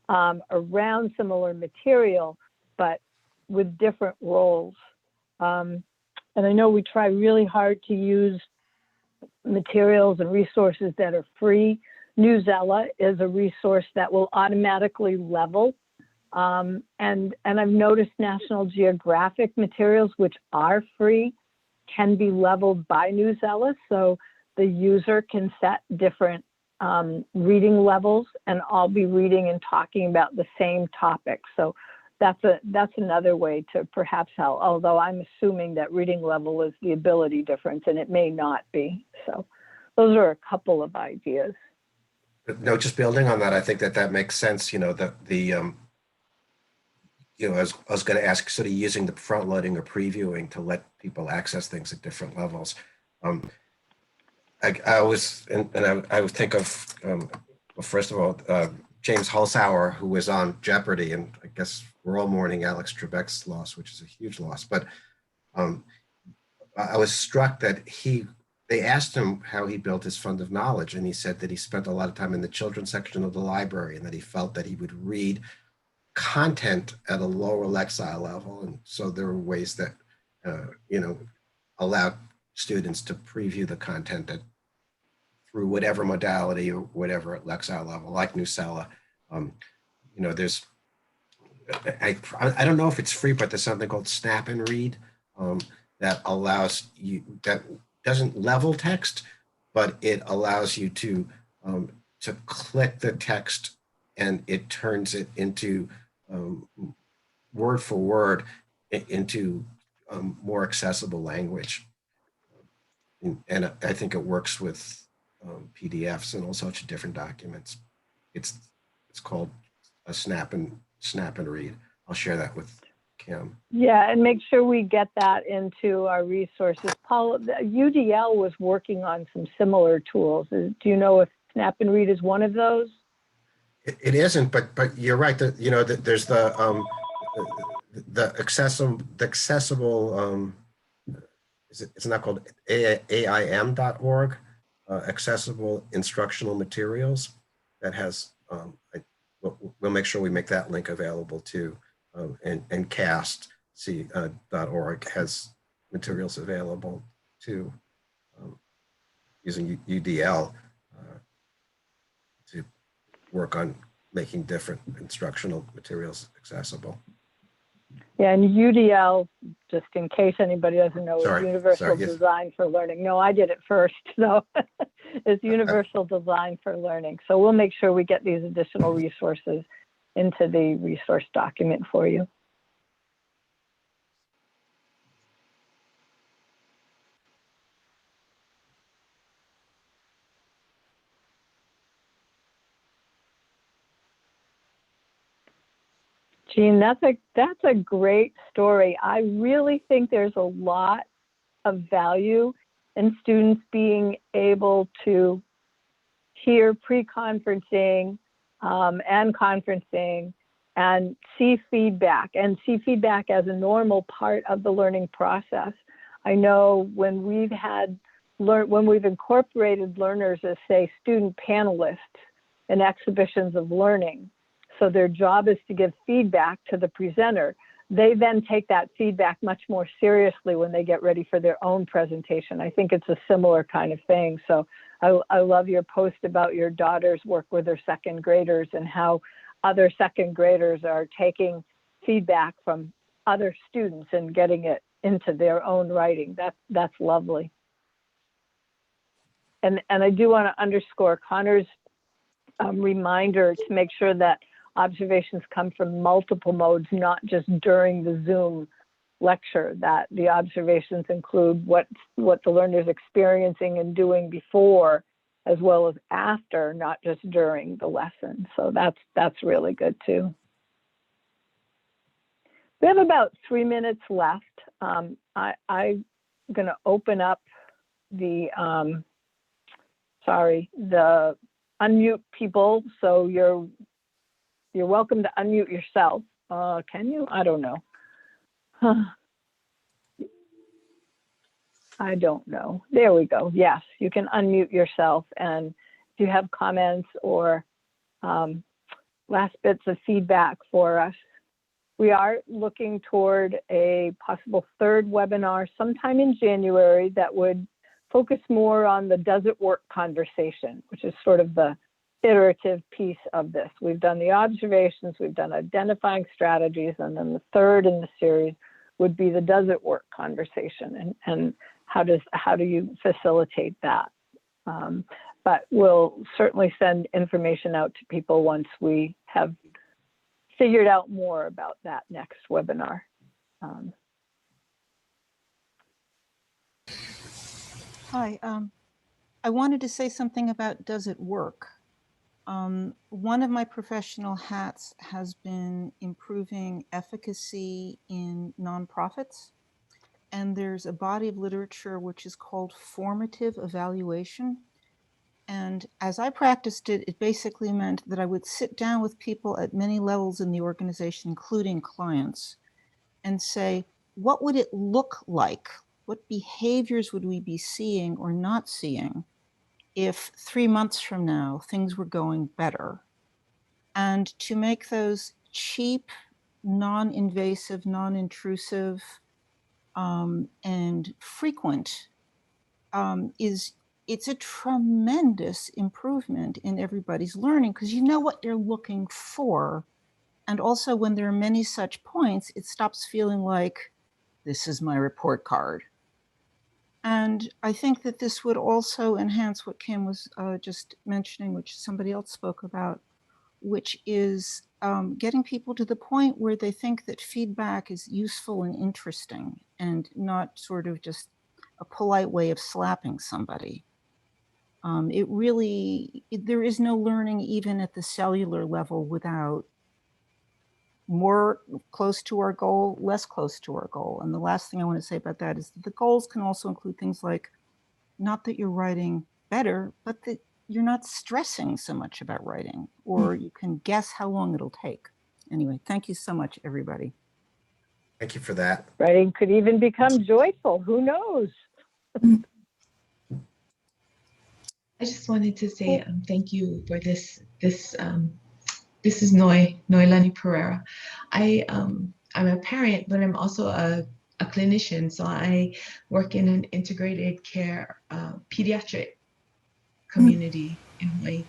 around similar material, but with different roles. And I know we try really hard to use materials and resources that are free. Newsella is a resource that will automatically level. And I've noticed National Geographic materials, which are free, can be leveled by Newsella. So the user can set different reading levels, and I'll be reading and talking about the same topic. So that's another way to perhaps help, although I'm assuming that reading level is the ability difference, and it may not be. So those are a couple of ideas. No, just building on that, I think that makes sense. You know, I was going to ask, sort of using the front loading or previewing to let people access things at different levels. I would think of, well, first of all, James Holzhauer, who was on Jeopardy, and I guess we're all mourning Alex Trebek's loss, which is a huge loss. But I was struck that they asked him how he built his fund of knowledge, and he said that he spent a lot of time in the children's section of the library, and that he felt that he would read content at a lower lexile level. And so there were ways that, allowed students to preview the content through whatever modality or whatever lexile level, like Newsella. There's, I don't know if it's free, but there's something called Snap and Read that allows you, that doesn't level text, but it allows you to click the text and it turns it into word for word into more accessible language. And I think it works with PDFs and all sorts of different documents. It's called a Snap and Read. I'll share that with Kim. Yeah, and make sure we get that into our resources. Paul, UDL was working on some similar tools. Do you know if Snap and Read is one of those? It isn't, but you're right. That there's the accessible. It's not called AIM.org, accessible instructional materials. That has. We'll make sure we make that link available too. And CAST.org has materials available too, using UDL to work on making different instructional materials accessible. Yeah, and UDL, just in case anybody doesn't know, is Universal yes. Design for Learning. No, I did it first, so it's Universal Design for Learning. So we'll make sure we get these additional resources into the resource document for you. Jean, that's a great story. I really think there's a lot of value in students being able to hear pre-conferencing and conferencing and see feedback as a normal part of the learning process. I know when we've incorporated learners as, say, student panelists in exhibitions of learning, so their job is to give feedback to the presenter, they then take that feedback much more seriously when they get ready for their own presentation. I think it's a similar kind of thing. So I love your post about your daughter's work with her second graders and how other second graders are taking feedback from other students and getting it into their own writing. That's lovely. And I do want to underscore Connor's reminder to make sure that observations come from multiple modes, not just during the Zoom lecture, that the observations include what the learner's experiencing and doing before as well as after, not just during the lesson. So that's really good too. We have about 3 minutes left. I'm going to open up the unmute people. So you're welcome to unmute yourself. Can you? I don't know. I don't know. There we go. Yes, you can unmute yourself. And if you have comments or last bits of feedback for us, we are looking toward a possible third webinar sometime in January that would focus more on the does it work conversation, which is sort of the iterative piece of this. We've done the observations, we've done identifying strategies, and then the third in the series would be the does it work conversation and how do you facilitate that. But we'll certainly send information out to people once we have figured out more about that next webinar. Hi, I wanted to say something about does it work? One of my professional hats has been improving efficacy in nonprofits. And there's a body of literature which is called Formative Evaluation. And as I practiced it, it basically meant that I would sit down with people at many levels in the organization, including clients, and say, what would it look like? What behaviors would we be seeing or not seeing if 3 months from now things were going better? And to make those cheap, non-invasive, non-intrusive, and frequent, it's a tremendous improvement in everybody's learning because you know what they're looking for. And also when there are many such points, it stops feeling like this is my report card. And I think that this would also enhance what Kim was just mentioning, which somebody else spoke about, which is getting people to the point where they think that feedback is useful and interesting and not sort of just a polite way of slapping somebody. There is no learning even at the cellular level without more close to our goal, less close to our goal. And the last thing I want to say about that is that the goals can also include things like, not that you're writing better, but that you're not stressing so much about writing, or you can guess how long it'll take. Anyway, thank you so much, everybody. Thank you for that. Writing could even become joyful. Who knows? I just wanted to say thank you for this. This is Noelani Pereira. I'm a parent, but I'm also a clinician. So I work in an integrated care pediatric community in Hawaii.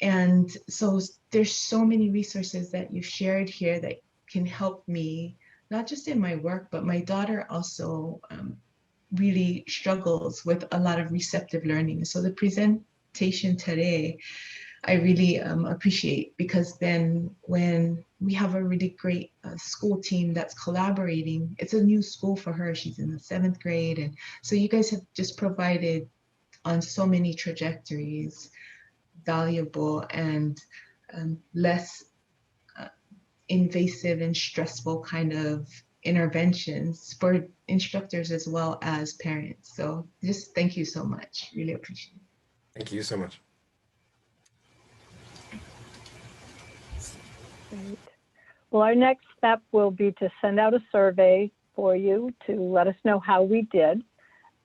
And so there's so many resources that you've shared here that can help me, not just in my work, but my daughter also really struggles with a lot of receptive learning. So the presentation today, I really appreciate, because then when we have a really great school team that's collaborating, it's a new school for her. She's in the 7th grade. And so you guys have just provided on so many trajectories, valuable and less invasive and stressful kind of interventions for instructors as well as parents. So just thank you so much. Really appreciate it. Thank you so much. Great. Well, our next step will be to send out a survey for you to let us know how we did.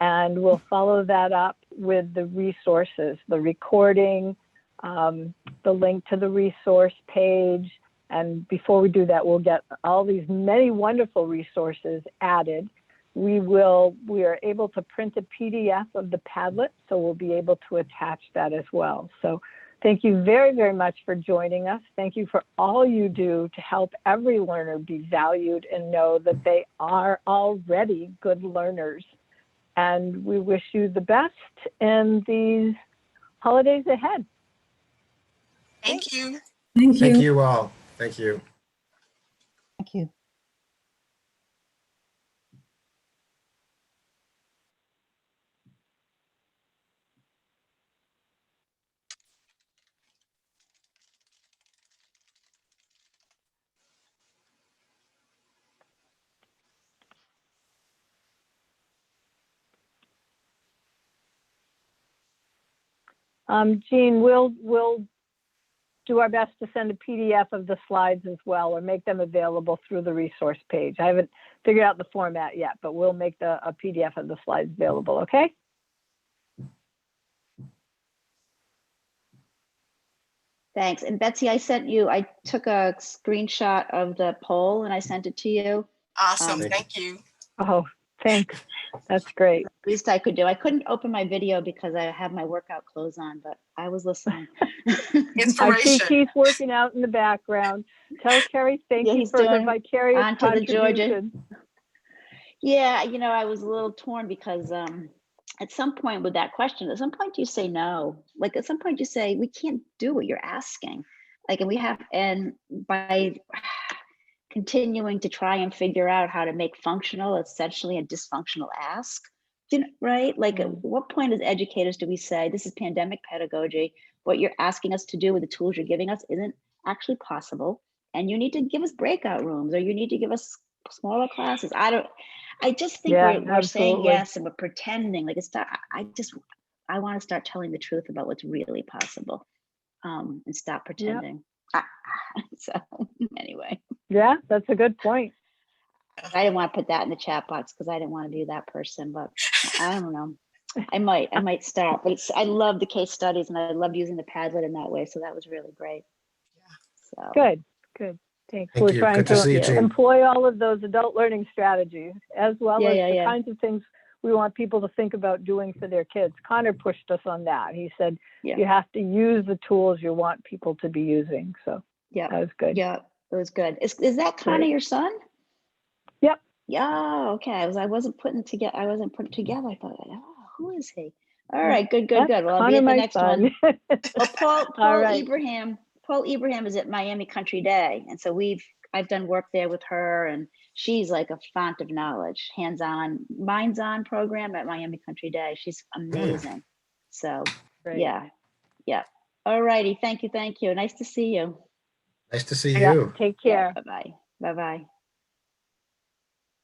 And we'll follow that up with the resources, the recording, the link to the resource page. And before we do that, we'll get all these many wonderful resources added. We are able to print a PDF of the Padlet, so we'll be able to attach that as well. So thank you very, very much for joining us. Thank you for all you do to help every learner be valued and know that they are already good learners. And we wish you the best in these holidays ahead. Thank you. Thank you. Thank you all. Thank you. Thank you. Jean, we'll do our best to send a PDF of the slides as well, or make them available through the resource page. I haven't figured out the format yet, but we'll make a PDF of the slides available, okay? Thanks. And Betsy, I took a screenshot of the poll and I sent it to you. Awesome. Um, Thank you. Oh, thanks. That's great. Least I could do. I couldn't open my video because I have my workout clothes on, but I was listening. I see Inspiration. Keith working out in the background. Tell Carrie thank Yeah, you he's for her doing vicarious onto the Georgia. contribution. Yeah, I was a little torn because at some point with that question, at some point you say no. Like at some point you say, we can't do what you're asking. Like, and by continuing to try and figure out how to make functional essentially a dysfunctional ask, right? Like at what point as educators do we say, this is pandemic pedagogy, what you're asking us to do with the tools you're giving us isn't actually possible, and you need to give us breakout rooms, or you need to give us smaller classes. I just think we're saying yes and we're pretending like it's not. I want to start telling the truth about what's really possible, and stop pretending. So anyway. Yeah, that's a good point. I didn't want to put that in the chat box because I didn't want to be that person, but I don't know. I might start, but I love the case studies and I love using the Padlet in that way. So that was really great. So Good. Thanks. Thank We're you. trying Good to see you, to Jean. employ all of those adult learning strategies as well as the yeah. kinds of things we want people to think about doing for their kids. Connor pushed us on that. He said, you have to use the tools you want people to be using. So that was good. Yeah, it was good. Is that Connor your son? Yep. Yeah. Okay. I wasn't putting together. I thought, oh, who is he? All right. Good. Well, I'll be at the next one. Well, Paul Ibrahim is at Miami Country Day, and so I've done work there with her, and she's like a font of knowledge, hands-on, minds-on program at Miami Country Day. She's amazing. So Great. yeah. All righty. Thank you. Nice to see you. Nice to see you. Take care. Bye-bye.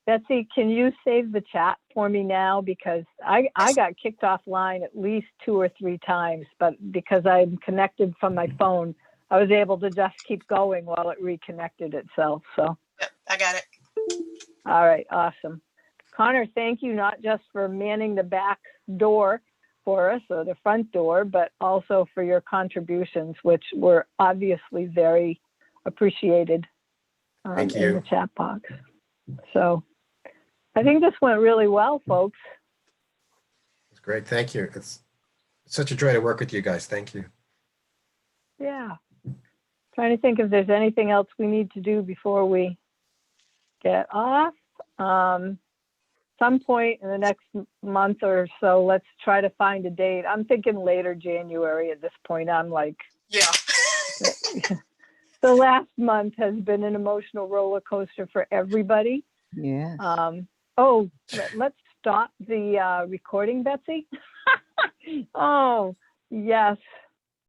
Betsy, can you save the chat for me now? Because I got kicked offline at least 2 or 3 times, but because I'm connected from my phone, I was able to just keep going while it reconnected itself. So Yep, I got it. all right, awesome. Connor, thank you not just for manning the back door for us, or the front door, but also for your contributions, which were obviously very appreciated in the chat box. So I think this went really well, folks. It's great. Thank you. It's such a joy to work with you guys. Thank you. Yeah. Trying to think if there's anything else we need to do before we get off. Some point in the next month or so, let's try to find a date. I'm thinking later January at this point. I'm like, yeah. The last month has been an emotional roller coaster for everybody. Yeah. Let's stop the recording, Betsy. Oh, yes.